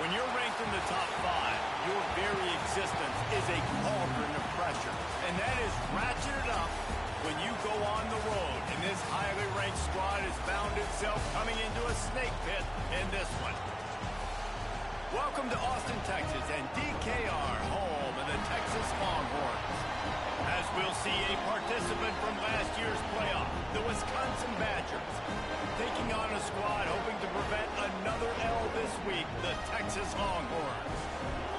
When you're ranked in the top 5, your very existence is a cauldron of pressure. And that is ratcheted up when you go on the road. And this highly ranked squad has found itself coming into a snake pit in this one. Welcome to Austin, Texas, and DKR, home of the Texas Longhorns. As we'll see a participant from last year's playoff, the Wisconsin Badgers, taking on a squad hoping to prevent another L this week, the Texas Longhorns.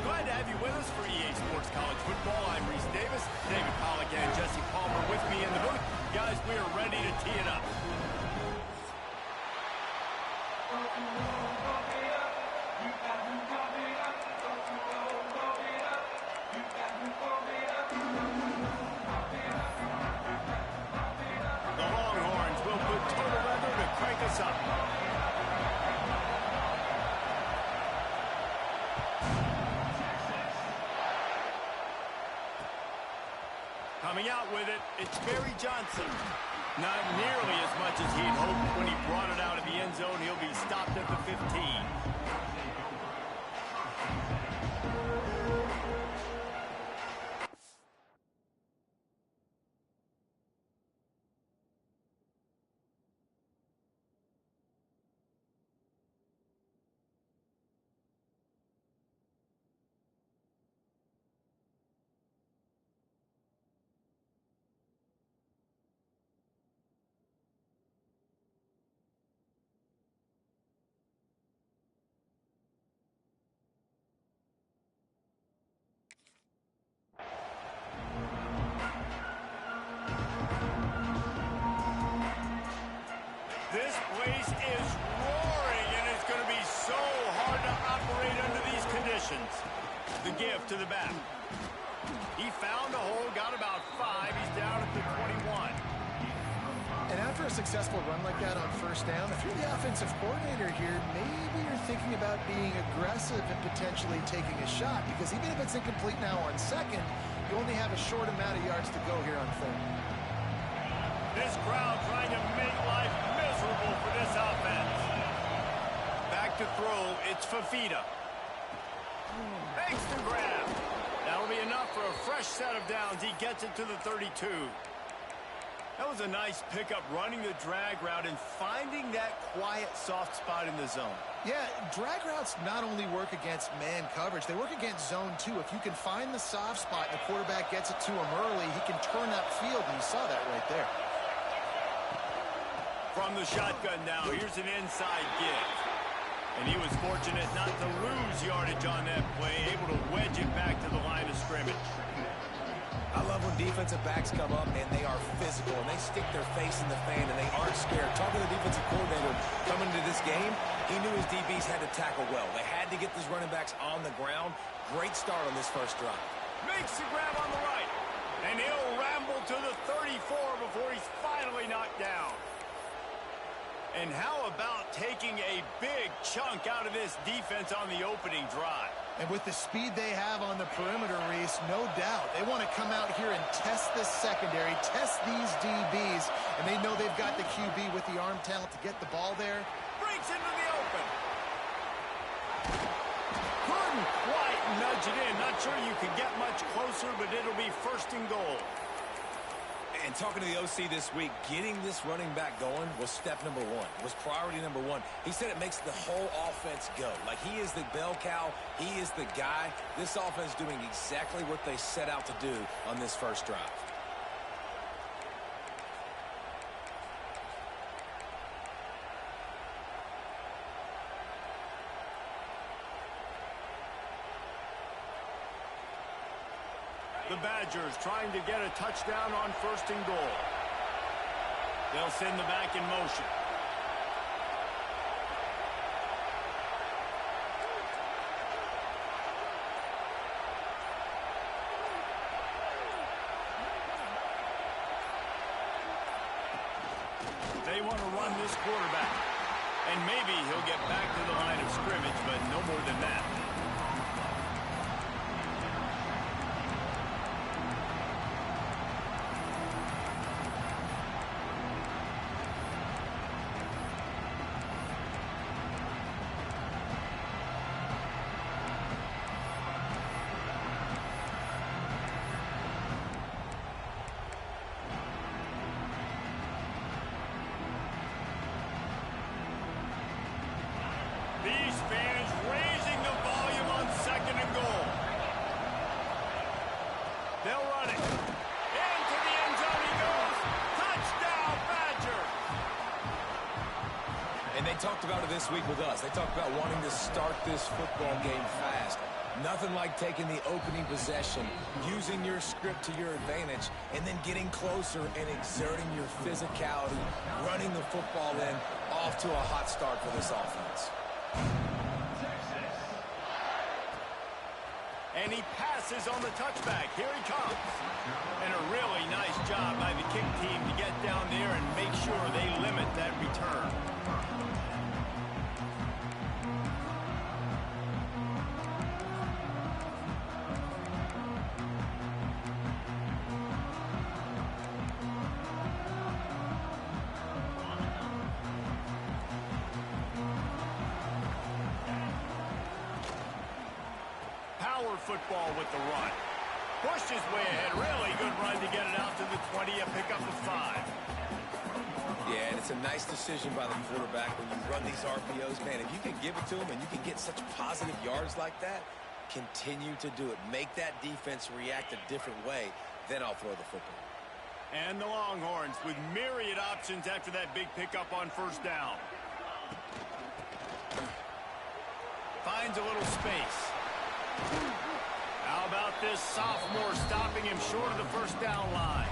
Glad to have you with us for EA Sports College Football. I'm Reese Davis, David Pollack, and Jesse Palmer with me in the booth. Guys, we are ready to tee it up. The Longhorns will put total leather to crank us up. Coming out with it, it's Barry Johnson. Not nearly as much as he'd hoped when he brought it out of the end zone. He'll be stopped at the 15. This place is roaring, and it's going to be so hard to operate under these conditions. The give to the back. He found a hole, got about 5. He's down at the 21. And after a successful run like that on first down, if you're the offensive coordinator here, maybe you're thinking about being aggressive and potentially taking a shot, because even if it's incomplete now on second, you only have a short amount of yards to go here on third. This crowd trying to make life miserable for this offense. Back to throw, it's Fafita. Makes the grab. That'll be enough for a fresh set of downs. He gets it to the 32. That was a nice pickup, running the drag route and finding that quiet, soft spot in the zone. Yeah, drag routes not only work against man coverage, they work against zone too. If you can find the soft spot and the quarterback gets it to him early, he can turn upfield, and you saw that right there. From the shotgun now, here's an inside give. And he was fortunate not to lose yardage on that play, able to wedge it back to the line of scrimmage. I love when defensive backs come up and they are physical and they stick their face in the fan and they aren't scared. Talking to the defensive coordinator coming into this game, he knew his DBs had to tackle well. They had to get these running backs on the ground. Great start on this first drive. Makes the grab on the right. And he'll ramble to the 34 before he's finally knocked down. And how about taking a big chunk out of this defense on the opening drive? And with the speed they have on the perimeter, Reese, no doubt, they want to come out here and test this secondary, test these DBs, and they know they've got the QB with the arm talent to get the ball there. Breaks into the open. Couldn't quite nudge it in. Not sure you could get much closer, but it'll be first and goal. And talking to the OC this week, getting this running back going was step number 1, was priority number 1. He said it makes the whole offense go. Like, he is the bell cow. He is the guy. This offense doing exactly what they set out to do on this first drive. The Badgers trying to get a touchdown on first and goal. They'll send the back in motion. They want to run this quarterback. And maybe he'll get back to the line of scrimmage, but no more than that. These fans raising the volume on 2nd and goal. They'll run it. Into the end zone he goes. Touchdown, Badger. And they talked about it this week with us. They talked about wanting to start this football game fast. Nothing like taking the opening possession, using your script to your advantage, and then getting closer and exerting your physicality, running the football in, off to a hot start for this offense. And he passes on the touchback. Here he comes. And a really nice job by the kick team to get down there and make sure they limit that return. Football with the run. Pushed his way ahead. Really good run to get it out to the 20, a pickup of 5. Yeah, and it's a nice decision by the quarterback when you run these RPOs. Man, if you can give it to him and you can get such positive yards like that, continue to do it. Make that defense react a different way, then I'll throw the football. And the Longhorns with myriad options after that big pickup on 1st down. Finds a little space. How about this sophomore stopping him short of the 1st down line?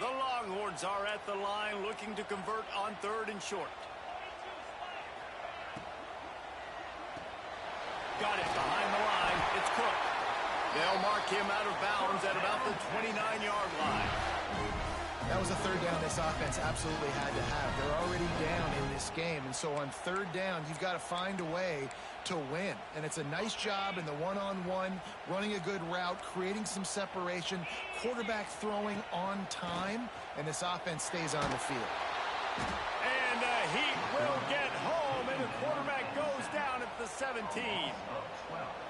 The Longhorns are at the line looking to convert on 3rd and short. Got it behind the line. It's Cook. They'll mark him out of bounds at about the 29-yard line. That was a 3rd down this offense absolutely had to have. They're already down in this game, and so on 3rd down, you've got to find a way to win. And it's a nice job in the one-on-one, running a good route, creating some separation, quarterback throwing on time, and this offense stays on the field. And Heat will get home, and the quarterback goes down at the 17.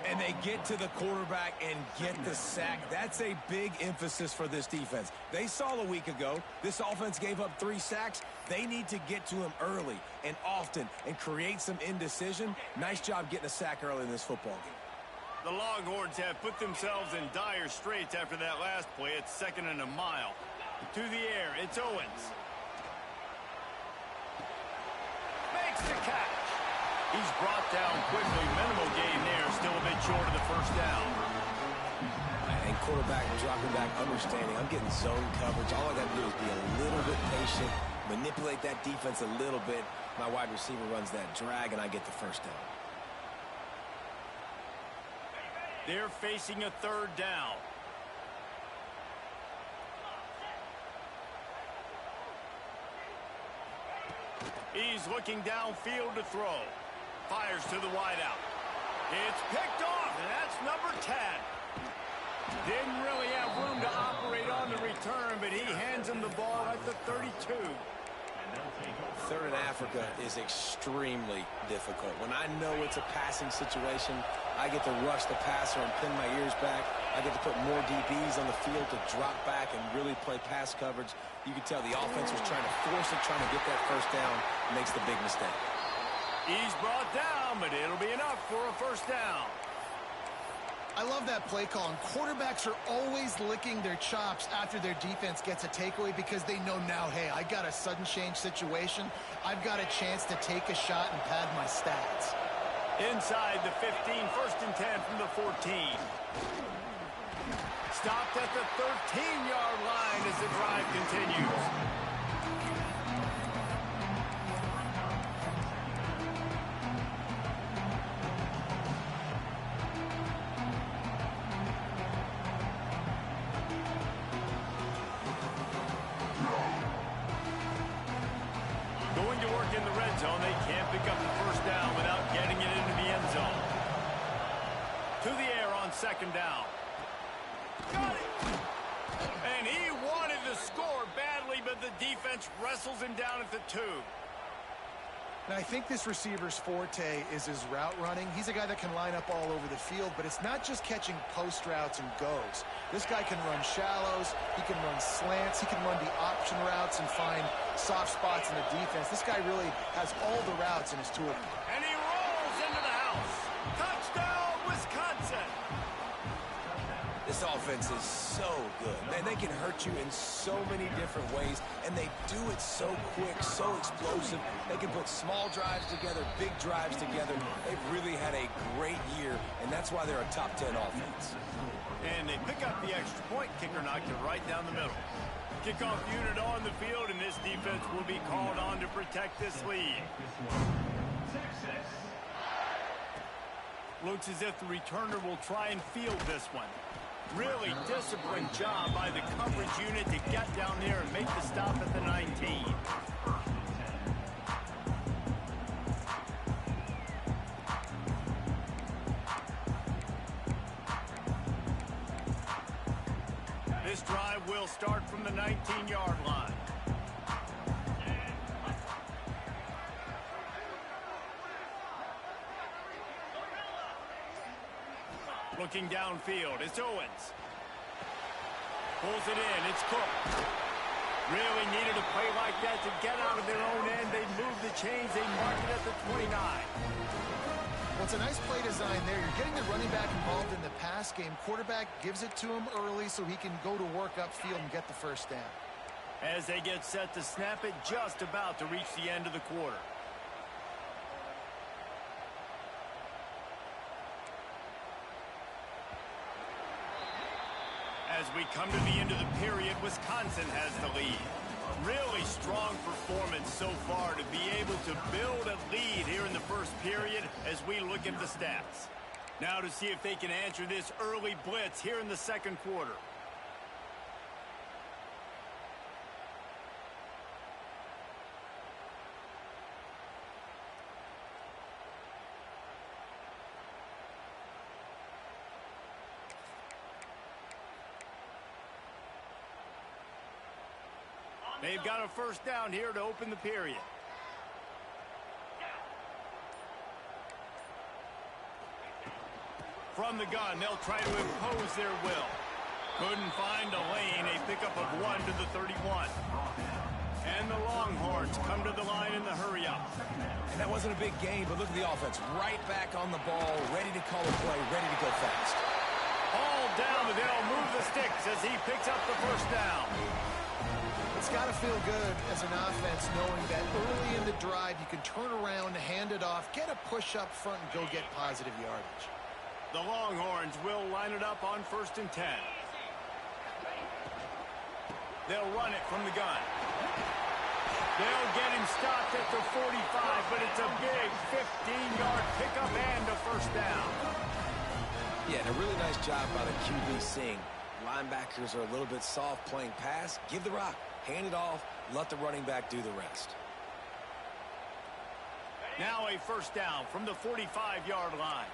And they get to the quarterback and get the sack. That's a big emphasis for this defense. They saw a week ago, this offense gave up 3 sacks. They need to get to him early and often and create some indecision. Nice job getting a sack early in this football game. The Longhorns have put themselves in dire straits after that last play. It's 2nd and a mile. To the air, it's Owens. Makes the catch. He's brought down quickly. Minimal gain there. Still a bit short of the 1st down. And quarterback dropping back, understanding. I'm getting zone coverage. All I got to do is be a little bit patient, manipulate that defense a little bit. My wide receiver runs that drag, and I get the 1st down. They're facing a 3rd down. He's looking downfield to throw. Fires to the wideout. It's picked off, and that's number 10. Didn't really have room to operate on the return, but he hands him the ball at the 32. 3rd in Africa is extremely difficult. When I know it's a passing situation, I get to rush the passer and pin my ears back. I get to put more DBs on the field to drop back and really play pass coverage. You can tell the offense was trying to force it, trying to get that 1st down, makes the big mistake. He's brought down, but it'll be enough for a 1st down. I love that play call, and quarterbacks are always licking their chops after their defense gets a takeaway because they know now, hey, I got a sudden change situation. I've got a chance to take a shot and pad my stats. Inside the 15, 1st and 10 from the 14. Stopped at the 13-yard line as the drive continues. Going to work in the red zone. They can't pick up the 1st down without getting it into the end zone. To the air on 2nd down. Got it! And he wanted to score badly, but the defense wrestles him down at the 2. And I think this receiver's forte is his route running. He's a guy that can line up all over the field, but it's not just catching post routes and goes. This guy can run shallows, he can run slants, he can run the option routes and find soft spots in the defense. This guy really has all the routes in his toolkit. And he rolls into the house. Touchdown, Wisconsin. This offense is so good. Man, they can hurt you in so many different ways, and they do it so quick, so explosive. They can put small drives together, big drives together. They've really had a great year, and that's why they're a top 10 offense. And they pick up the extra point. Kicker knocked it right down the middle. Kickoff unit on the field, and this defense will be called on to protect this lead. Looks as if the returner will try and field this one. Really disciplined job by the coverage unit to get down there and make the stop at the 19. This drive will start from the 19-yard line. Looking downfield, it's Owens. Pulls it in, it's Cook. Really needed a play like that to get out of their own end. They move the chains, they mark it at the 29. Well, it's a nice play design there. You're getting the running back involved in the pass game. Quarterback gives it to him early so he can go to work upfield and get the first down. As they get set to snap it, just about to reach the end of the quarter. As we come to the end of the period, Wisconsin has the lead. Really strong performance so far to be able to build a lead here in the first period as we look at the stats. Now to see if they can answer this early blitz here in the second quarter. They've got a first down here to open the period. From the gun, they'll try to impose their will. Couldn't find a lane, a pickup of 1 to the 31. And the Longhorns come to the line in the hurry-up. And that wasn't a big gain, but look at the offense. Right back on the ball, ready to call a play, ready to go fast. All down, but they'll move the sticks as he picks up the first down. It's got to feel good as an offense knowing that early in the drive you can turn around, hand it off, get a push up front, and go get positive yardage. The Longhorns will line it up on 1st and 10. They'll run it from the gun. They'll get him stopped at the 45, but it's a big 15-yard pickup and a first down. Yeah, and a really nice job by the QB seeing linebackers are a little bit soft playing pass. Give the rock. Hand it off, let the running back do the rest. Now a first down from the 45-yard line.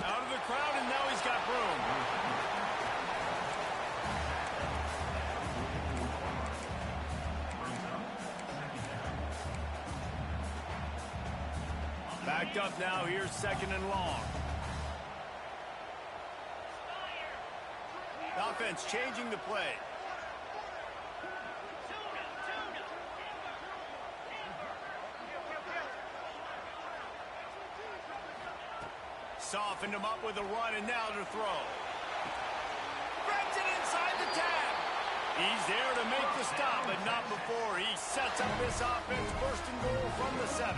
Out of the crowd, and now he's got room. Backed up now, here's 2nd and long. Offense changing the play. Softened him up with a run, and now to throw. Grabs it inside the tag. He's there to make the stop, but not before he sets up this offense. 1st and goal from the 7.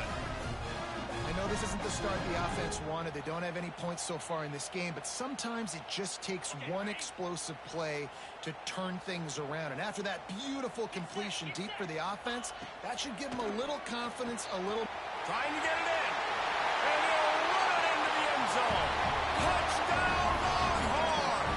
I know this isn't the start the offense wanted. They don't have any points so far in this game, but sometimes it just takes one explosive play to turn things around. And after that beautiful completion deep for the offense, that should give them a little confidence, a little... Trying to get it in. And he'll run it into the end zone. Touchdown, Longhorns!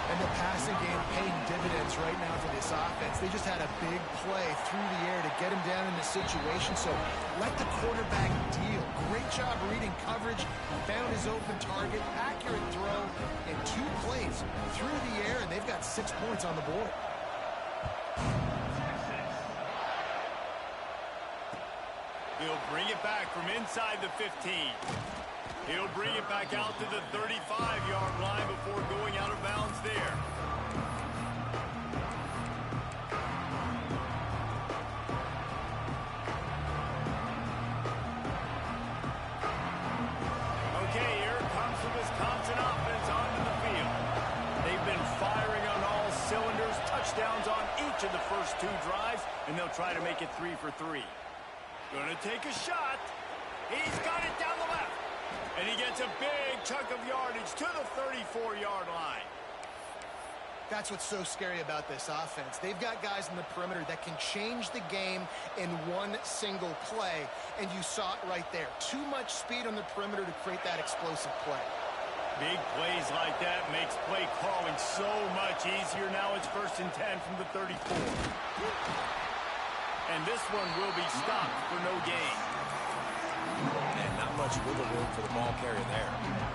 And the passing game paying dividends right now for this offense. They just had a big play through the air to get him down in the situation, so let the quarterback deal. Great job reading coverage, found his open target, accurate throw, and 2 plays through the air, and they've got 6 points on the board. He'll bring it back from inside the 15. He'll bring it back out to the 35-yard line before going out of bounds there. Okay, here comes the Wisconsin offense onto the field. They've been firing on all cylinders, touchdowns on each of the first 2 drives, and they'll try to make it 3 for 3. Gonna take a shot. He's got it down the left. And he gets a big chunk of yardage to the 34-yard line. That's what's so scary about this offense. They've got guys in the perimeter that can change the game in one single play, and you saw it right there. Too much speed on the perimeter to create that explosive play. Big plays like that makes play calling so much easier. Now it's 1st and 10 from the 34. And this one will be stopped for no gain. And not much wiggle room for the ball carrier there.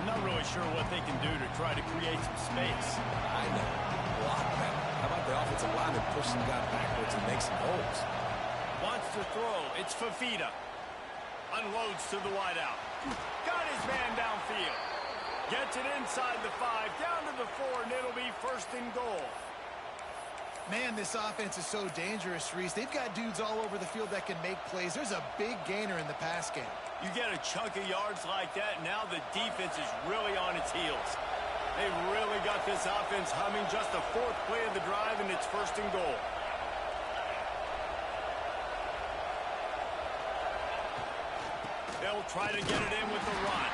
Not really sure what they can do to try to create some space. I know. Block that. How about the offensive lineman push some guy backwards and make some holes? Wants to throw. It's Fafita. Unloads to the wideout. Got his man downfield. Gets it inside the 5, down to the 4, and it'll be 1st and goal. Man, this offense is so dangerous, Reese. They've got dudes all over the field that can make plays. There's a big gainer in the pass game. You get a chunk of yards like that, now the defense is really on its heels. They've really got this offense humming. Just the 4th play of the drive, and it's 1st and goal. They'll try to get it in with the run.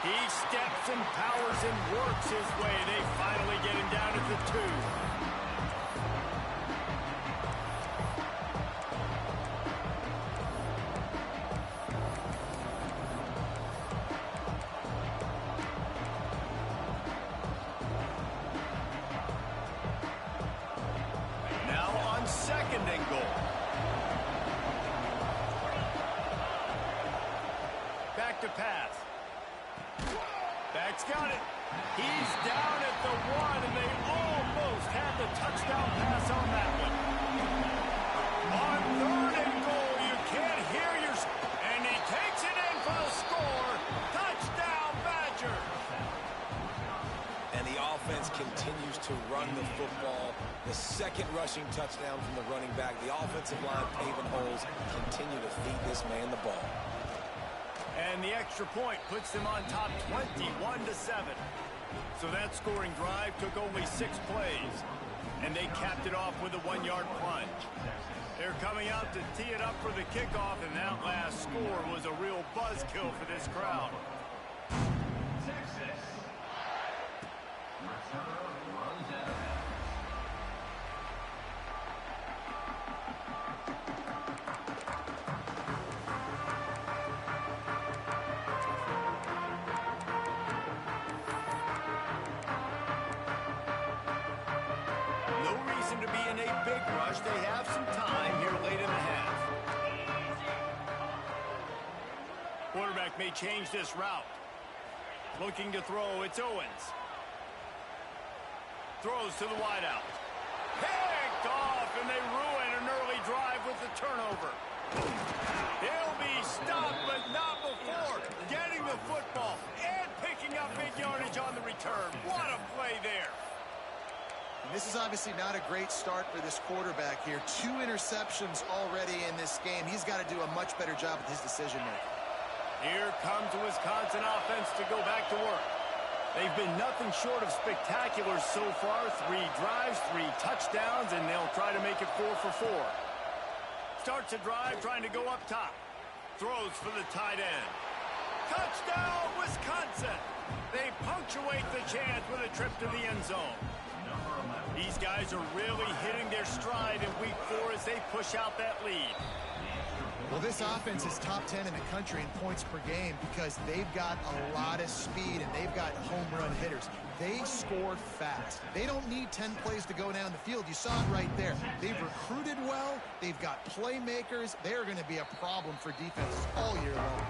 He steps and powers and works his way. They finally get him down at the 2. Now on 2nd and goal. Back to pass. Back's got it. He's down at the 1, and they almost had the touchdown pass on that one. On 3rd and goal, you can't hear your... And he takes it in for the score. Touchdown, Badger. And the offense continues to run the football. The 2nd rushing touchdown from the running back. The offensive line paving holes. Continue to feed this man the ball. And the extra point puts them on top 21-7. So that scoring drive took only 6 plays. And they capped it off with a 1-yard plunge. They're coming out to tee it up for the kickoff, and that last score was a real buzzkill for this crowd. To be in a big rush. They have some time here late in the half. Quarterback may change this route. Looking to throw, it's Owens. Throws to the wideout. Picked off, and they ruin an early drive with the turnover. He'll be stopped, but not before getting the football and picking up big yardage on the return. What a play there. This is obviously not a great start for this quarterback here. 2 interceptions already in this game. He's got to do a much better job with his decision-making. Here comes the Wisconsin offense to go back to work. They've been nothing short of spectacular so far. 3 drives, 3 touchdowns, and they'll try to make it 4 for 4. Starts a drive trying to go up top. Throws for the tight end. Touchdown, Wisconsin! They punctuate the chance with a trip to the end zone. These guys are really hitting their stride in week 4 as they push out that lead. Well, this offense is top 10 in the country in points per game because they've got a lot of speed and they've got home run hitters. They score fast. They don't need 10 plays to go down the field. You saw it right there. They've recruited well. They've got playmakers. They're going to be a problem for defenses all year long.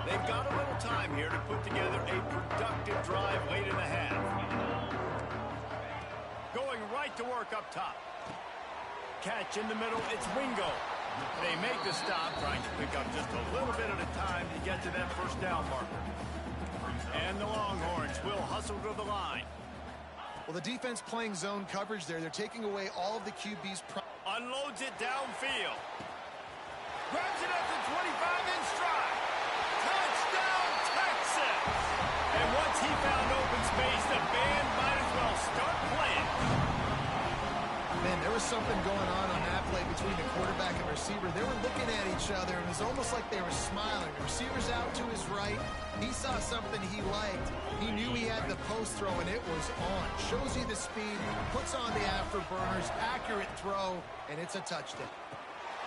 They've got a little time here to put together a productive drive late in the half. Going right to work up top. Catch in the middle, it's Wingo. They make the stop, trying to pick up just a little bit at a time to get to that first down marker. And the Longhorns will hustle to the line. Well, the defense playing zone coverage there. They're taking away all of the QB's... Unloads it downfield. Grabs it at the 25 in stride. Touchdown, Texas! And once he found open space, the band might as well start playing. Man, there was something going on that play between the quarterback and receiver. They were looking at each other. It was almost like they were smiling. The receiver's out to his right. He saw something he liked. He knew he had the post throw, and it was on. Shows you the speed, puts on the afterburners, accurate throw, and it's a touchdown.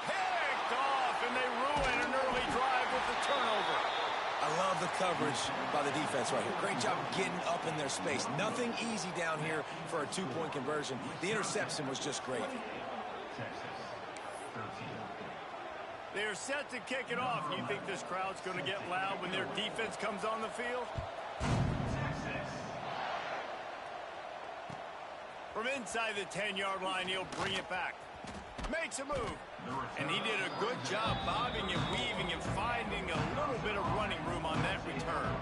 Picked off, and they ruin an early drive with the turnover. I love the coverage by the defense right here. Great job getting up in their space. Nothing easy down here for a two-point conversion. The interception was just great. They're set to kick it off. You think this crowd's going to get loud when their defense comes on the field? From inside the 10-yard line, he'll bring it back. Makes a move. And he did a good job bobbing and weaving and finding a little bit of running room on that return.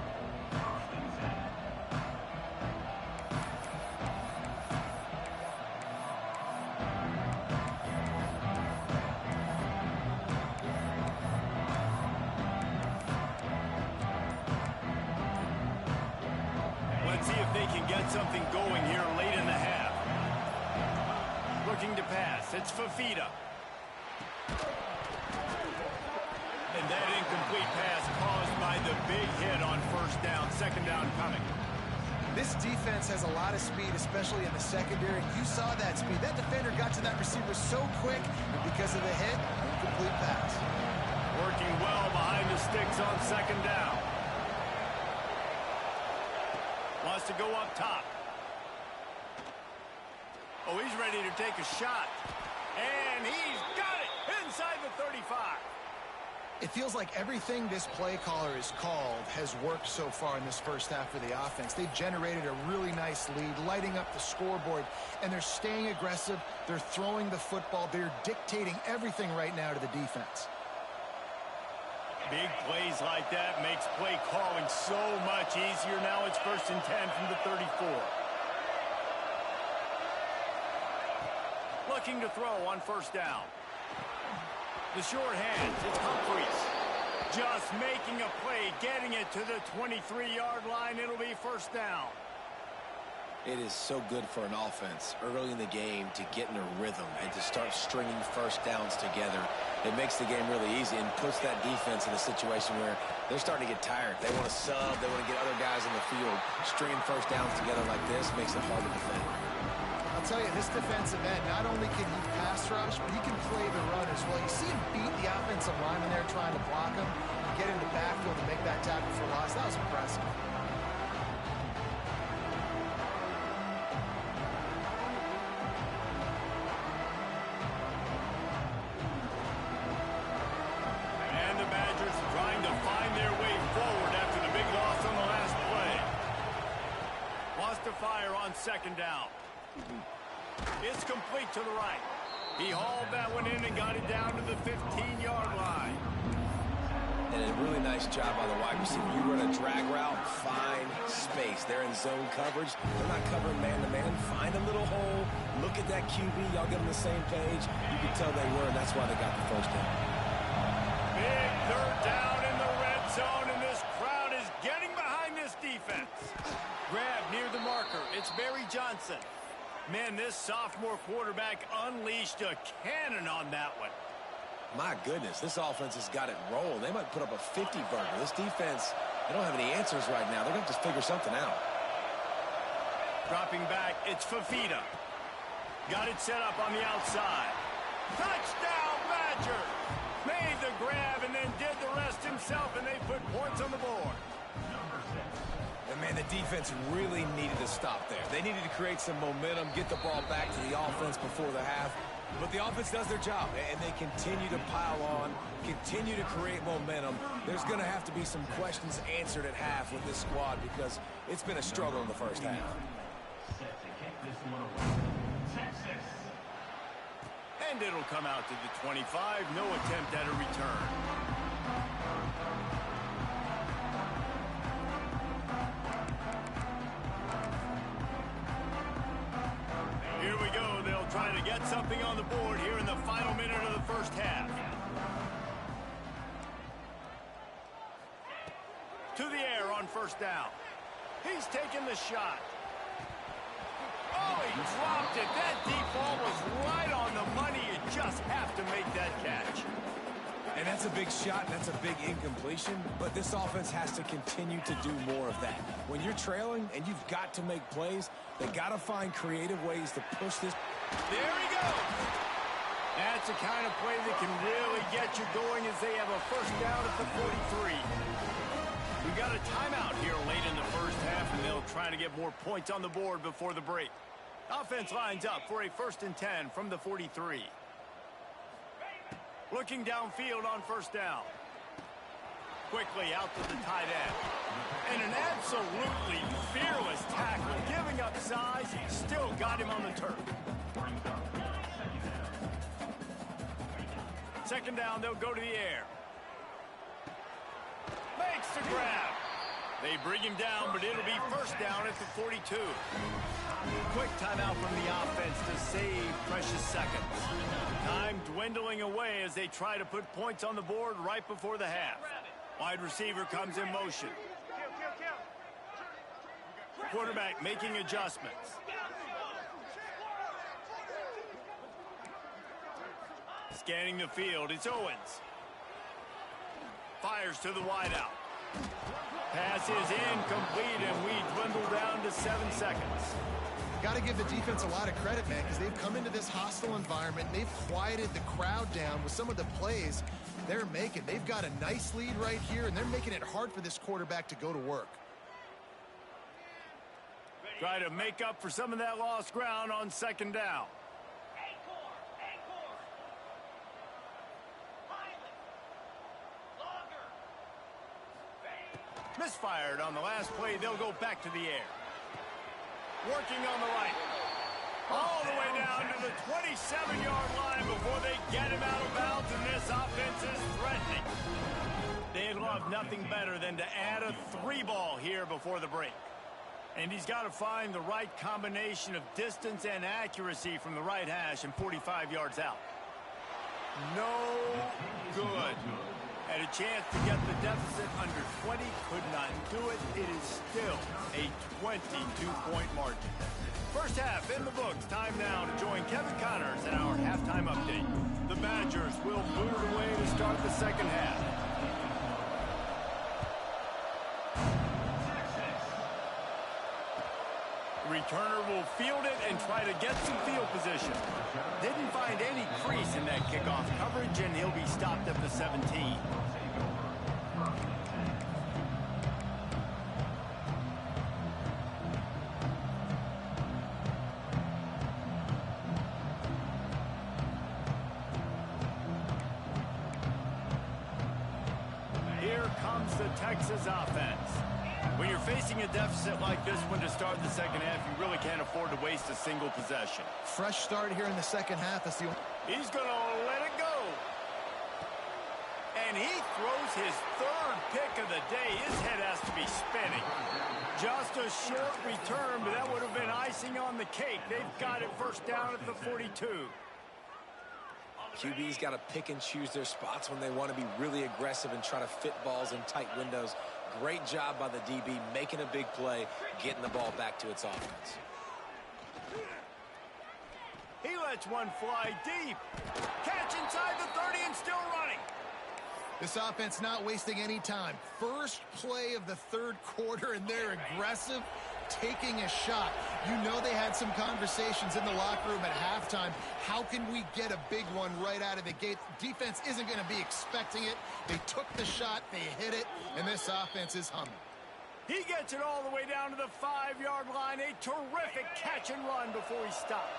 Let's see if they can get something going here late in the half. Looking to pass. It's Fafita. And that incomplete pass caused by the big hit on first down. Second down coming. This defense has a lot of speed, especially in the secondary. You saw that speed. That defender got to that receiver so quick, and because of the hit, incomplete pass. Working well behind the sticks on second down. Wants to go up top. Oh, he's ready to take a shot. And he's got it inside the 35. It feels like everything this play caller has called has worked so far in this first half of the offense. They've generated a really nice lead, lighting up the scoreboard, and they're staying aggressive. They're throwing the football. They're dictating everything right now to the defense. Big plays like that makes play calling so much easier. Now it's 1st and 10 from the 34. Looking to throw on first down. The short hands, it's Humphries. Just making a play, getting it to the 23-yard line. It'll be first down. It is so good for an offense early in the game to get in a rhythm and to start stringing first downs together. It makes the game really easy and puts that defense in a situation where they're starting to get tired. They want to sub. They want to get other guys in the field. Stringing first downs together like this makes it hard to defend. I'll tell you, this defensive end, not only can he pass rush, but he can play the run as well. You see him beat the offensive lineman there trying to block him, get in the backfield and make that tackle for loss. That was impressive. And the Badgers trying to find their way forward after the big loss on the last play. Wants to fire on second down. It's complete to the right. He hauled that one in and got it down to the 15-yard line. And a really nice job by the wide receiver. You run a drag route, find space. They're in zone coverage. They're not covering man-to-man. Find a little hole. Look at that QB. Y'all get on the same page. You can tell they were, and that's why they got the first down. Big third down in the red zone, and this crowd is getting behind this defense. Grab near the marker. It's Barry Johnson. Man, this sophomore quarterback unleashed a cannon on that one. My goodness, this offense has got it rolling. They might put up a 50-burger. This defense, they don't have any answers right now. They're going to have to figure something out. Dropping back, it's Fafita. Got it set up on the outside. Touchdown, Badger! Made the grab and then did the rest himself, and they put points on the board. And, man, the defense really needed to stop there. They needed to create some momentum, get the ball back to the offense before the half. But the offense does their job, and they continue to pile on, continue to create momentum. There's going to have to be some questions answered at half with this squad because it's been a struggle in the first half. And it'll come out to the 25. No attempt at a return. Here we go. They'll try to get something on the board here in the final minute of the first half. To the air on first down. He's taking the shot. Oh, he dropped it. That deep ball was right on the money. You just have to make that catch. And that's a big shot, and that's a big incompletion, but this offense has to continue to do more of that. When you're trailing and you've got to make plays, they got to find creative ways to push this. There he goes. That's the kind of play that can really get you going as they have a first down at the 43. We got a timeout here late in the first half, and they'll try to get more points on the board before the break. Offense lines up for a 1st and 10 from the 43. Looking downfield on first down. Quickly out to the tight end. And an absolutely fearless tackle. Giving up size, still got him on the turf. 2nd down, they'll go to the air. Makes the grab. They bring him down, but it'll be first down at the 42. Quick timeout from the offense to save precious seconds. Time dwindling away as they try to put points on the board right before the half. Wide receiver comes in motion. Quarterback making adjustments. Scanning the field, it's Owens. Fires to the wideout. Pass is incomplete, and we dwindle down to 7 seconds. Got to give the defense a lot of credit, man, because they've come into this hostile environment, and they've quieted the crowd down with some of the plays they're making. They've got a nice lead right here, and they're making it hard for this quarterback to go to work. Try to make up for some of that lost ground on 2nd down. Misfired on the last play. They'll go back to the air. Working on the right. All the way down to the 27-yard line before they get him out of bounds, and this offense is threatening. They love nothing better than to add a 3-ball here before the break. And he's got to find the right combination of distance and accuracy from the right hash and 45 yards out. No good. Had a chance to get the deficit under 20, could not do it. It is still a 22-point margin. First half in the books. Time now to join Kevin Connors in our halftime update. The Badgers will boot it away to start the 2nd half. The returner will field it and try to get some field position. Didn't find any crease in that kickoff coverage, and he'll be stopped at the 17. Here comes the Texas offense. When you're facing a deficit like this one to start the 2nd half, you really can't afford to waste a single possession. Fresh start here in the 2nd half. He's going to let it go. And he throws his 3rd pick of the day. His head has to be spinning. Just a short return, but that would have been icing on the cake. They've got it first down at the 42. QB's got to pick and choose their spots when they want to be really aggressive and try to fit balls in tight windows. Great job by the DB, making a big play, getting the ball back to its offense. He lets one fly deep. Catch inside the 30 and still running. This offense not wasting any time. First play of the 3rd quarter, and they're aggressive, taking a shot. You know they had some conversations in the locker room at halftime. How can we get a big one right out of the gate? Defense isn't going to be expecting it. They took the shot, they hit it, and this offense is humming. He gets it all the way down to the 5-yard line. A terrific catch and run before he stopped.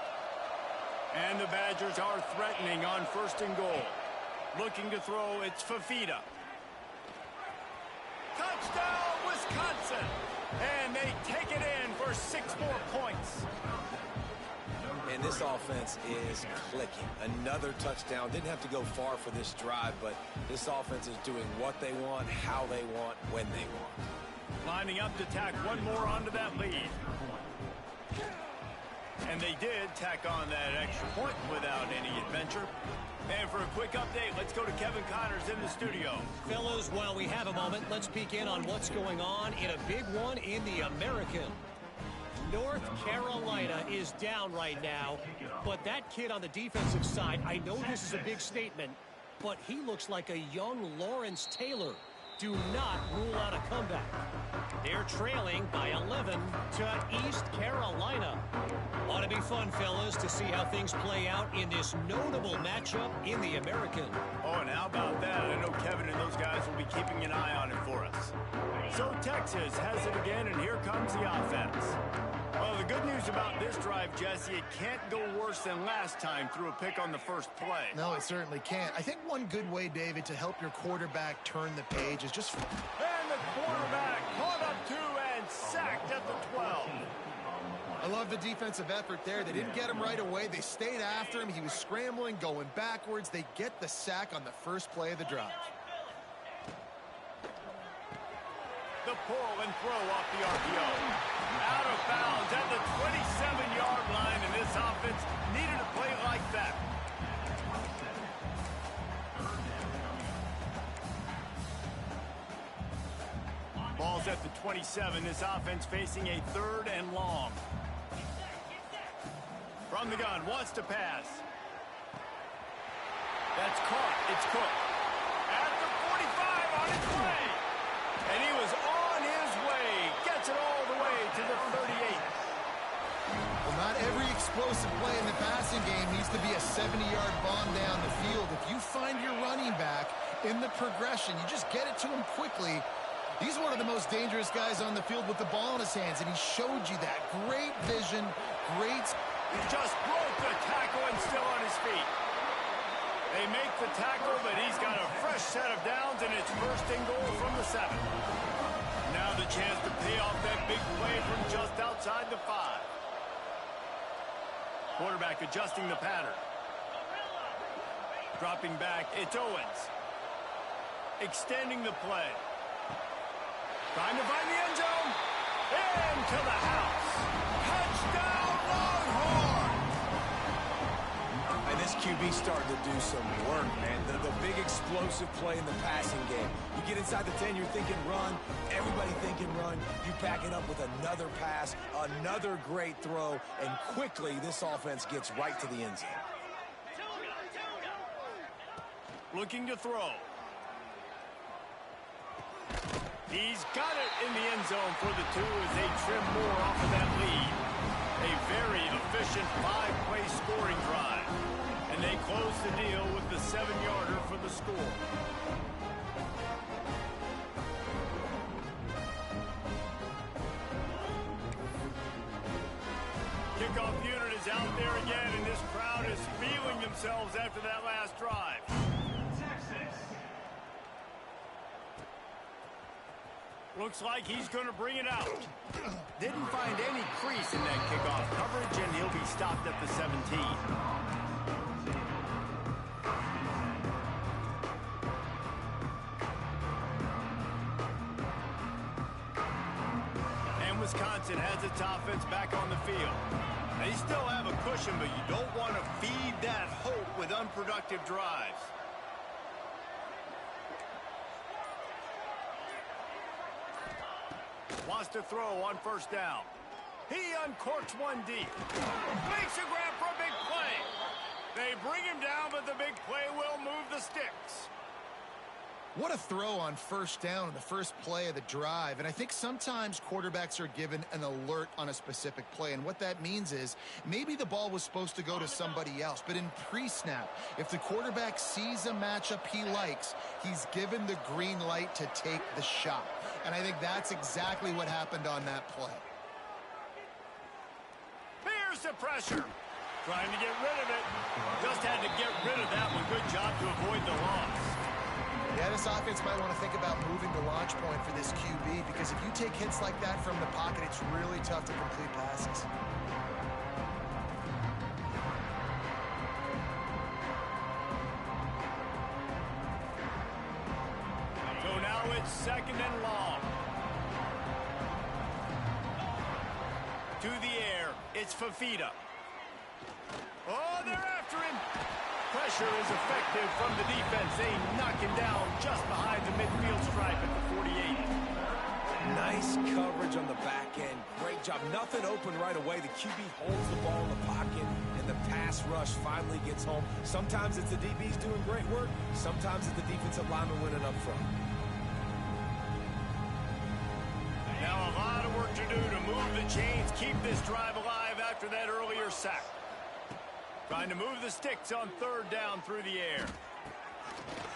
And the Badgers are threatening on 1st and goal. Looking to throw, it's Fafita. Touchdown, Wisconsin! And they take it in for 6 more points. And this offense is clicking. Another touchdown. Didn't have to go far for this drive, but this offense is doing what they want, how they want, when they want. Lining up to tack one more onto that lead. And they did tack on that extra point without any adventure. And for a quick update, let's go to Kevin Connors in the studio. Fellas, while we have a moment, let's peek in on what's going on in a big one in the American. North Carolina is down right now, but that kid on the defensive side, I know this is a big statement, but he looks like a young Lawrence Taylor. Do not rule out a comeback. They're trailing by 11 to East Carolina. Ought to be fun, fellas, to see how things play out in this notable matchup in the American. Oh, and how about that? I know Kevin and those guys will be keeping an eye on it for us. So Texas has it again, and here comes the offense. Well, the good news about this drive, Jesse, it can't go worse than last time through a pick on the first play. No, it certainly can't. I think one good way, David, to help your quarterback turn the page is just... And the quarterback caught up to and sacked at the 12. I love the defensive effort there. They didn't get him right away. They stayed after him. He was scrambling, going backwards. They get the sack on the first play of the drive. The pull and throw off the RPO. Out of bounds at the 27-yard line, and this offense needed a play like that. Ball's at the 27. This offense facing a 3rd and long. From the gun, wants to pass. That's caught. It's Cook. At the 45 on its way. And he was on his way. Gets it all the way to the 38. Well, not every explosive play in the passing game needs to be a 70-yard bomb down the field. If you find your running back in the progression, you just get it to him quickly. He's one of the most dangerous guys on the field with the ball in his hands, and he showed you that. Great vision, great... He just broke the tackle and still on his feet. They make the tackle, but he's got a fresh set of downs, and it's 1st and goal from the 7. Now the chance to pay off that big play from just outside the 5. Quarterback adjusting the pattern. Dropping back, it's Owens. Extending the play. Trying to find the end zone. Into the house. Touchdown, Longhorn! And this QB starting to do some work, man. The big explosive play in the passing game. You get inside the 10, you're thinking run. Everybody thinking run. You back it up with another pass, another great throw, and quickly this offense gets right to the end zone. Looking to throw. He's got it in the end zone for the 2 as they trim more off of that lead. A very efficient 5-play scoring drive. And they close the deal with the 7-yarder for the score. Kickoff unit is out there again, and this crowd is feeling themselves after that last drive. Looks like he's going to bring it out. Didn't find any crease in that kickoff coverage, and he'll be stopped at the 17. And Wisconsin has its offense back on the field. They still have a cushion, but you don't want to feed that hope with unproductive drives. Wants to throw on 1st down. He uncorks one deep. Makes a grab for a big play. They bring him down, but the big play will move the sticks. What a throw on first down in the first play of the drive. And I think sometimes quarterbacks are given an alert on a specific play. And what that means is maybe the ball was supposed to go to somebody else. But in pre-snap, if the quarterback sees a matchup he likes, he's given the green light to take the shot. And I think that's exactly what happened on that play. Here's the pressure. Trying to get rid of it. Just had to get rid of that one. Good job to avoid the loss. Yeah, this offense might want to think about moving the launch point for this QB, because if you take hits like that from the pocket, it's really tough to complete passes. So now it's second and long. To the air, it's Fafita. Oh, they're after him. Pressure is effective from the defense. They knock him down just behind the midfield stripe at the 48. Nice coverage on the back end. Great job. Nothing open right away. The QB holds the ball in the pocket, and the pass rush finally gets home. Sometimes it's the DBs doing great work. Sometimes it's the defensive lineman winning up front. Now a lot of work to do to move the chains, keep this drive alive after that earlier sack. Trying to move the sticks on third down through the air.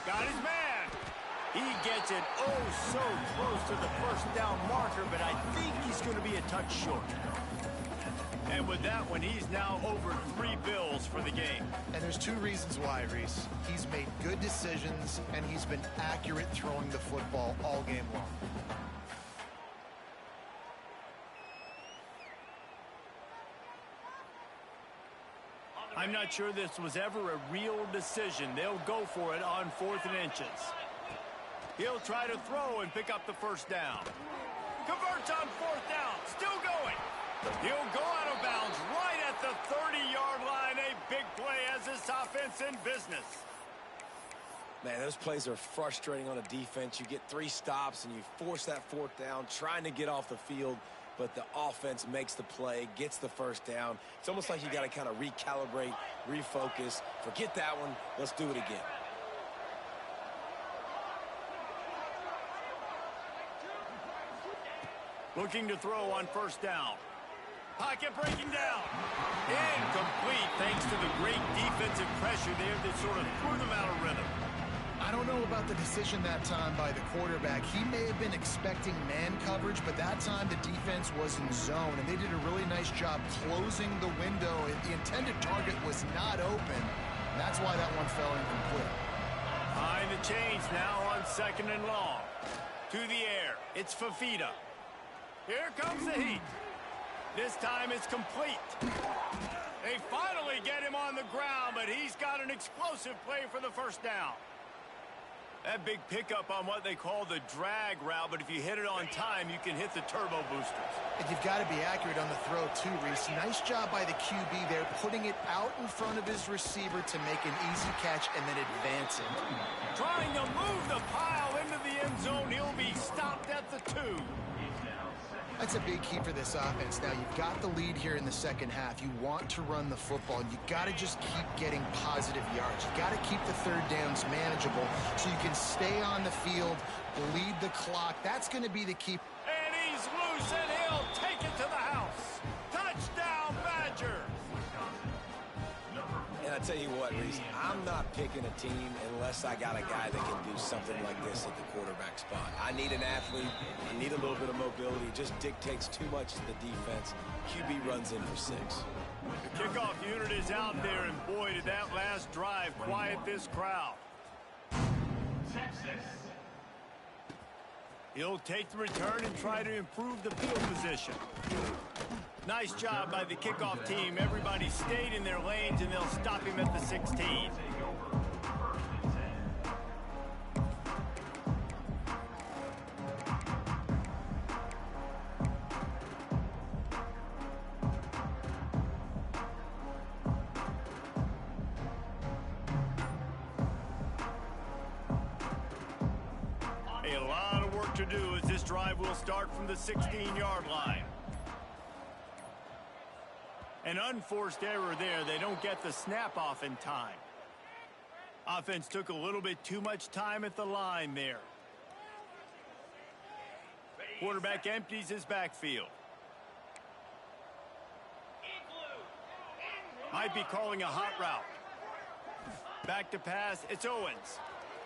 Got his man. He gets it so close to the first down marker, but I think he's going to be a touch short. And with that one, he's now over 3 bills for the game. And there's 2 reasons why, Reese. He's made good decisions, and he's been accurate throwing the football all game long. I'm not sure this was ever a real decision. They'll go for it on 4th and inches. He'll try to throw and pick up the first down. Converts on 4th down. Still going. He'll go out of bounds right at the 30-yard line. A big play as this offense in business. Man, those plays are frustrating on a defense. You get 3 stops and you force that 4th down, trying to get off the field. But the offense makes the play, gets the first down. It's almost like you got to kind of recalibrate, refocus. Forget that one. Let's do it again. Looking to throw on first down. Pocket breaking down. Incomplete thanks to the great defensive pressure there that sort of threw them out of rhythm. I don't know about the decision that time by the quarterback. He may have been expecting man coverage, but that time the defense was in zone, and they did a really nice job closing the window. The intended target was not open. That's why that one fell incomplete. Behind the chains now on second and long. To the air, it's Fafita. Here comes the heat. This time it's complete. They finally get him on the ground, but he's got an explosive play for the first down. That big pickup on what they call the drag route, but if you hit it on time, you can hit the turbo boosters. And you've got to be accurate on the throw too, Reese. Nice job by the QB there, putting it out in front of his receiver to make an easy catch and then advancing. Trying to move the pile into the end zone. He'll be stopped at the 2. That's a big key for this offense. Now, you've got the lead here in the second half. You want to run the football. You got to just keep getting positive yards. You got to keep the third downs manageable so you can stay on the field, bleed the clock. That's going to be the key. And he's loose, and he'll take it to the house. Touchdown, Badgers. And I tell you what, Reese, I'm not picking a team unless I got a guy that can do something like this at the quarterback spot. I need an athlete. I need a little bit of mobility. It just dictates too much to the defense. QB runs in for 6. The kickoff unit is out there, and boy, did that last drive quiet this crowd. He'll take the return and try to improve the field position. Nice job by the kickoff team. Everybody stayed in their lanes, and they'll stop him at the 16. A lot of work to do as this drive will start from the 16-yard line. An unforced error there. They don't get the snap off in time. Offense took a little bit too much time at the line there. Quarterback empties his backfield. Might be calling a hot route. Back to pass, it's Owens.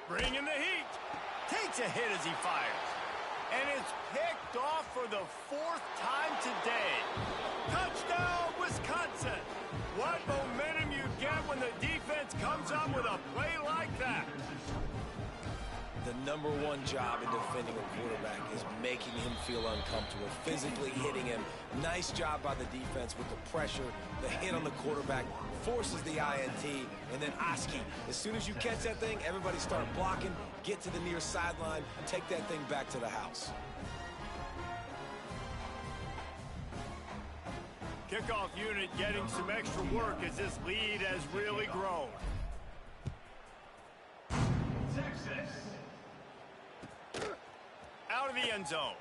Bringing the heat. Takes a hit as he fires. And it's picked off for the 4th time today. Touchdown, Wisconsin. What momentum you get when the defense comes up with a play like that. The number one job in defending a quarterback is making him feel uncomfortable, physically hitting him. Nice job by the defense with the pressure. The hit on the quarterback forces the INT, and then Oski. As soon as you catch that thing, everybody start blocking, get to the near sideline, take that thing back to the house. Kickoff unit getting some extra work as this lead has really grown. Out of the end zone.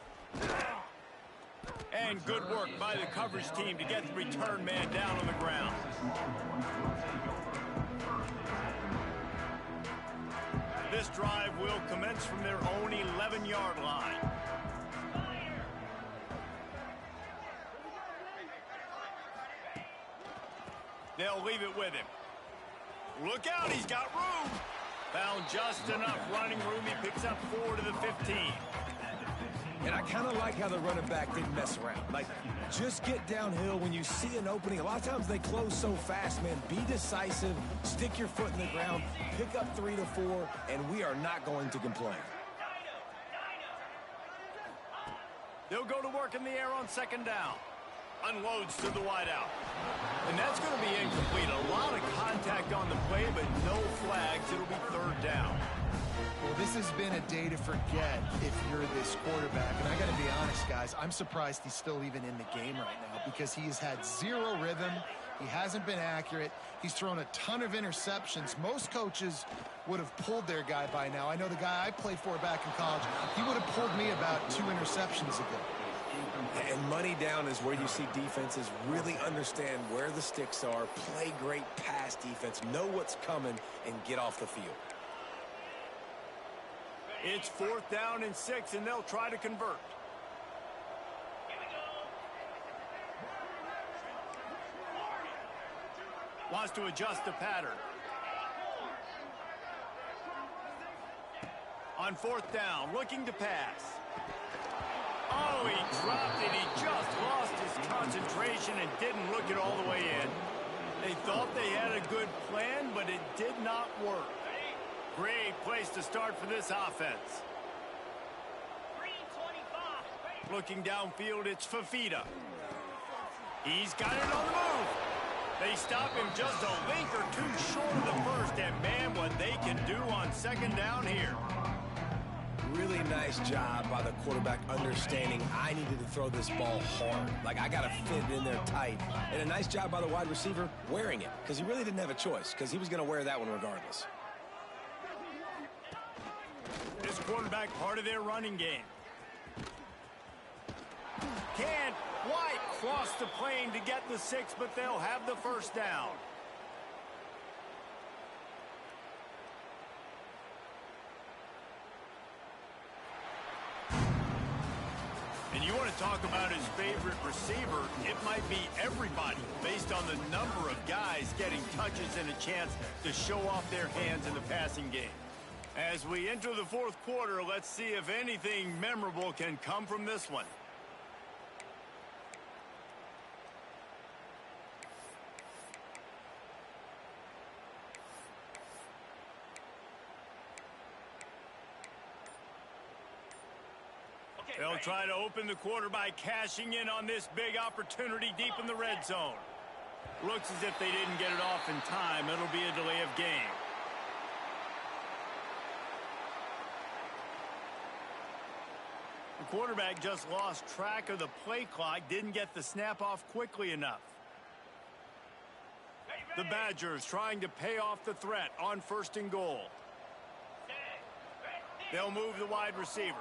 And good work by the coverage team to get the return man down on the ground. This drive will commence from their own 11-yard line. They'll leave it with him. Look out, he's got room. Found just enough running room. He picks up 4 to the 15. And I kind of like how the running back didn't mess around. Like, just get downhill when you see an opening. A lot of times they close so fast, man. Be decisive, stick your foot in the ground, pick up 3 to 4, and we are not going to complain. They'll go to work in the air on 2nd down. Unloads to the wideout. And that's going to be incomplete. A lot of contact on the play, but no flags. It'll be 3rd down. Well, this has been a day to forget if you're this quarterback. And I got to be honest, guys, I'm surprised he's still even in the game right now because he has had 0 rhythm. He hasn't been accurate. He's thrown a ton of interceptions. Most coaches would have pulled their guy by now. I know the guy I played for back in college, he would have pulled me about 2 interceptions ago. And money down is where you see defenses really understand where the sticks are, play great pass defense, know what's coming, and get off the field. It's 4th down and 6, and they'll try to convert. Wants to adjust the pattern. On 4th down, looking to pass. Oh, he dropped it. He just lost his concentration and didn't look it all the way in. They thought they had a good plan, but it did not work. Great place to start for this offense. Looking downfield, it's Fafita. He's got it on the move. They stop him just a link or 2 short of the first, and man, what they can do on 2nd down here. Really nice job by the quarterback understanding I needed to throw this ball hard. Like, I got to fit it in there tight. And a nice job by the wide receiver wearing it because he really didn't have a choice because he was going to wear that one regardless. This quarterback part of their running game. Can't quite cross the plane to get the 6, but they'll have the 1st down. And you want to talk about his favorite receiver, it might be everybody based on the number of guys getting touches and a chance to show off their hands in the passing game. As we enter the 4th quarter, let's see if anything memorable can come from this one. They'll try to open the quarter by cashing in on this big opportunity deep in the red zone. Looks as if they didn't get it off in time. It'll be a delay of game. The quarterback just lost track of the play clock, didn't get the snap off quickly enough. The Badgers trying to pay off the threat on 1st and goal. They'll move the wide receiver.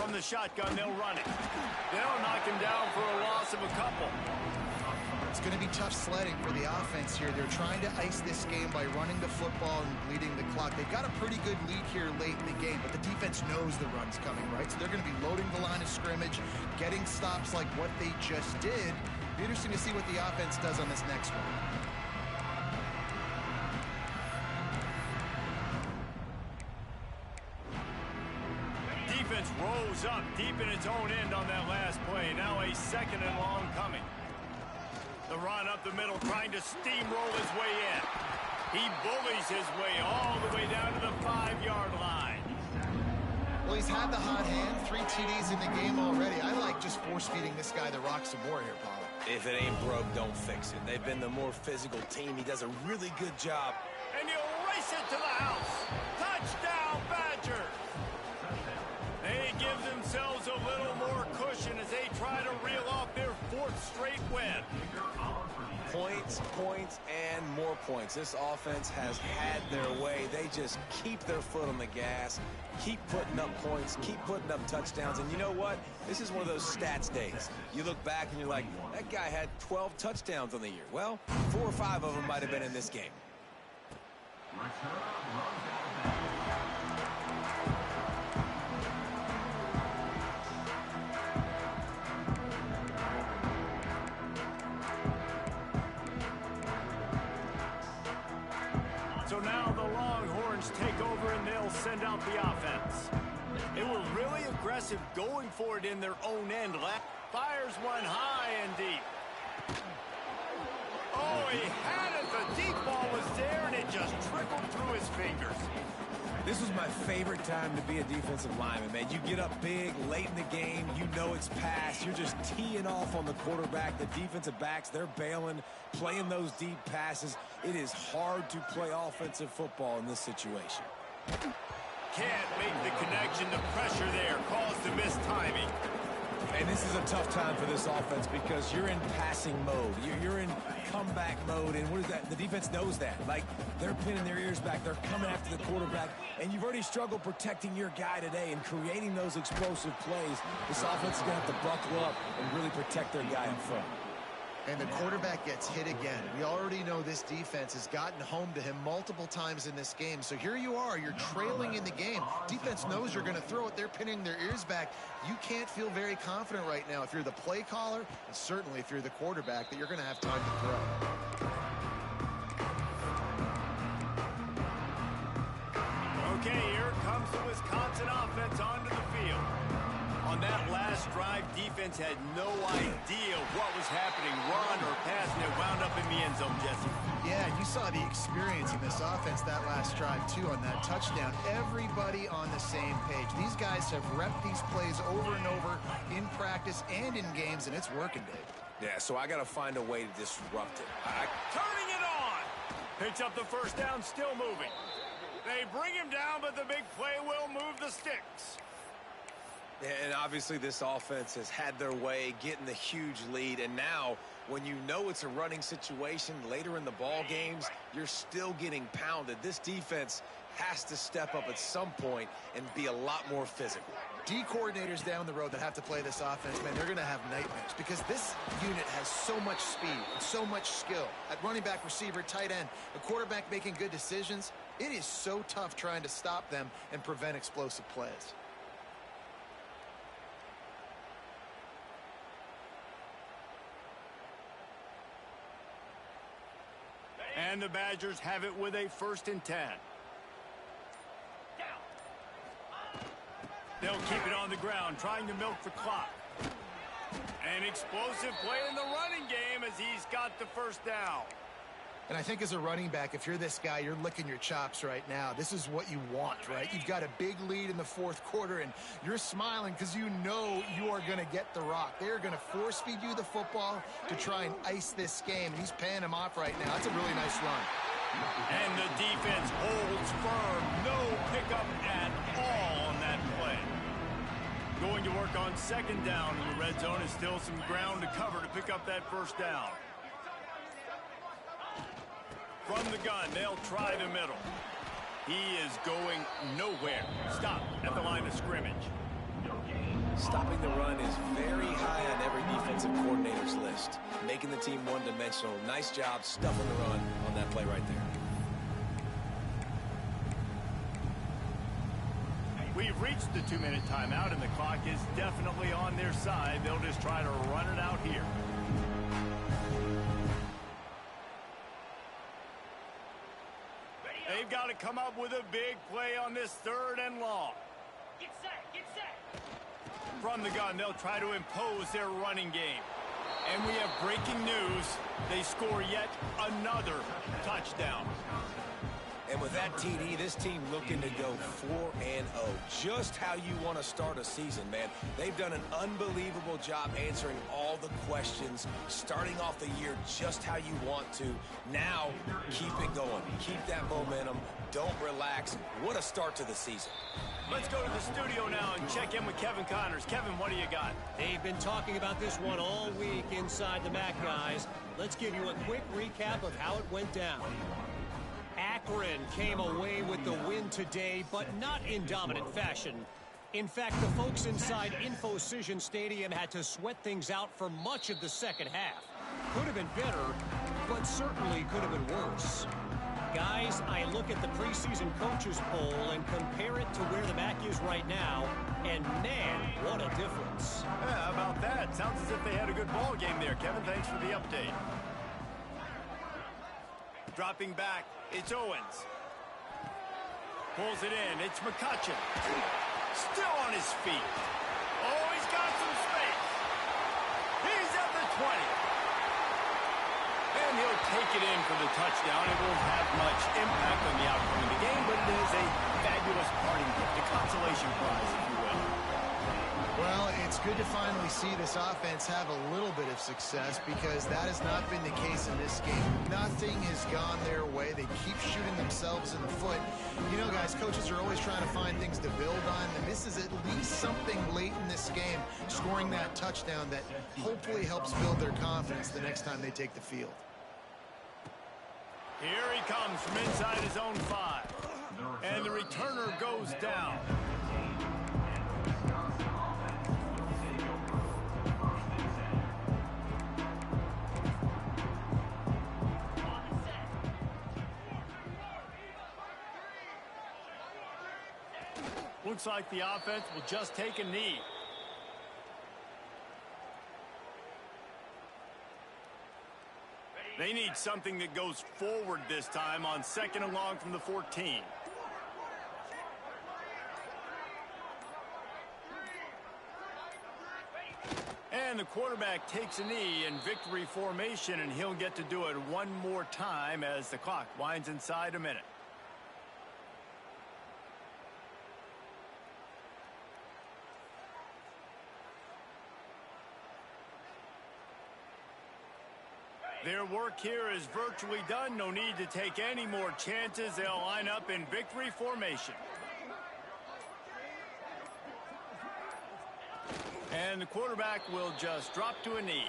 from the shotgun, they'll run it. They'll knock him down for a loss of a couple. It's going to be tough sledding for the offense here. They're trying to ice this game by running the football and bleeding the clock. They've got a pretty good lead here late in the game, but the defense knows the run's coming, right? So they're going to be loading the line of scrimmage, getting stops like what they just did. Be interesting to see what the offense does on this next one. Defense rose up deep in its own end on that last play. Now a second and long coming. The run up the middle, trying to steamroll his way in. He bullies his way all the way down to the 5-yard line. Well, he's had the hot hand, 3 TDs in the game already. I like just force-feeding this guy the rock some more here, Paul. If it ain't broke, don't fix it. They've been the more physical team. He does a really good job. And he'll race it to the house. Touchdown, Badgers! They give themselves a little more cushion as they try to reel off their 4th straight win. Points, points, and more points. This offense has had their way. They just keep their foot on the gas, keep putting up points, keep putting up touchdowns. And you know what? This is one of those stats days. You look back and you're like, that guy had 12 touchdowns on the year. Well, 4 or 5 of them might have been in this game. So now the Longhorns take over and they'll send out the offense. They were really aggressive going for it in their own end. Fires one high and deep. Oh, he had it. The deep ball was there and it just trickled through his fingers. This was my favorite time to be a defensive lineman, man. You get up big, late in the game, you know it's past. You're just teeing off on the quarterback. The defensive backs, they're bailing, playing those deep passes. It is hard to play offensive football in this situation. Can't make the connection. The pressure there caused the missed timing. And this is a tough time for this offense because you're in passing mode. You're in comeback mode, and what is that? The defense knows that. Like, they're pinning their ears back. They're coming after the quarterback, and you've already struggled protecting your guy today and creating those explosive plays. This offense is going to have to buckle up and really protect their guy in front. And the quarterback gets hit again. We already know this defense has gotten home to him multiple times in this game. So here you are, you're trailing in the game. Defense knows you're going to throw it. They're pinning their ears back. You can't feel very confident right now if you're the play caller, and certainly if you're the quarterback, that you're going to have time to throw. Okay, here comes the Wisconsin offense onto the field. On that last drive, defense had no idea what was happening, run or pass, and it wound up in the end zone, Jesse. Yeah, you saw the experience in this offense that last drive, too, on that touchdown. Everybody on the same page. These guys have repped these plays over and over in practice and in games, and it's working, Dave. Yeah, so I got to find a way to disrupt it. Turning it on. Picks up the first down, still moving. They bring him down, but the big play will move the sticks. And obviously this offense has had their way, getting the huge lead. And now, when you know it's a running situation later in the ball games, you're still getting pounded. This defense has to step up at some point and be a lot more physical. D coordinators down the road that have to play this offense, man, they're going to have nightmares because this unit has so much speed and so much skill. At running back, receiver, tight end, a quarterback making good decisions, it is so tough trying to stop them and prevent explosive plays. And the Badgers have it with a 1st and 10. They'll keep it on the ground, trying to milk the clock. An explosive play in the running game as he's got the first down. And I think as a running back, if you're this guy, you're licking your chops right now. This is what you want, right? You've got a big lead in the 4th quarter, and you're smiling because you know you are going to get the rock. They're going to force-feed you the football to try and ice this game. He's paying him off right now. That's a really nice run. And the defense holds firm. No pickup at all on that play. Going to work on 2nd down in the red zone is still some ground to cover to pick up that first down. From the gun, they'll try the middle. He is going nowhere. Stop at the line of scrimmage. Stopping the run is very high on every defensive coordinator's list. Making the team one-dimensional. Nice job stuffing the run on that play right there. We've reached the 2-minute timeout, and the clock is definitely on their side. They'll just try to run it out here. They've got to come up with a big play on this 3rd and long. Get set, get set. From the gun, they'll try to impose their running game. And we have breaking news. They score yet another touchdown. And with that TD, this team looking to go 4-0. Just how you want to start a season, man. They've done an unbelievable job answering all the questions, starting off the year just how you want to. Now, keep it going. Keep that momentum. Don't relax. What a start to the season. Let's go to the studio now and check in with Kevin Connors. Kevin, what do you got? They've been talking about this one all week inside the MAC, guys. Let's give you a quick recap of how it went down. Akron came away with the win today, but not in dominant fashion. In fact, the folks inside InfoCision Stadium had to sweat things out for much of the second half. Could have been better, but certainly could have been worse. Guys, I look at the preseason coaches poll and compare it to where the MAC is right now, and man, what a difference. Yeah, how about that? Sounds as if they had a good ball game there. Kevin, thanks for the update. Dropping back, it's Owens. Pulls it in, it's McCutcheon. Still on his feet. Oh, he's got some space. He's at the 20. And he'll take it in for the touchdown. It won't have much impact on the outcome of the game, but it is a fabulous parting gift, a consolation prize, if you will. Well, it's good to finally see this offense have a little bit of success because that has not been the case in this game. Nothing has gone their way. They keep shooting themselves in the foot. You know, guys, coaches are always trying to find things to build on, and this is at least something late in this game, scoring that touchdown that hopefully helps build their confidence the next time they take the field. Here he comes from inside his own 5. And the returner goes down. Looks like the offense will just take a knee. They need something that goes forward this time on 2nd and long from the 14. And the quarterback takes a knee in victory formation, and he'll get to do it one more time as the clock winds inside a minute. Their work here is virtually done. No need to take any more chances. They'll line up in victory formation. And the quarterback will just drop to a knee.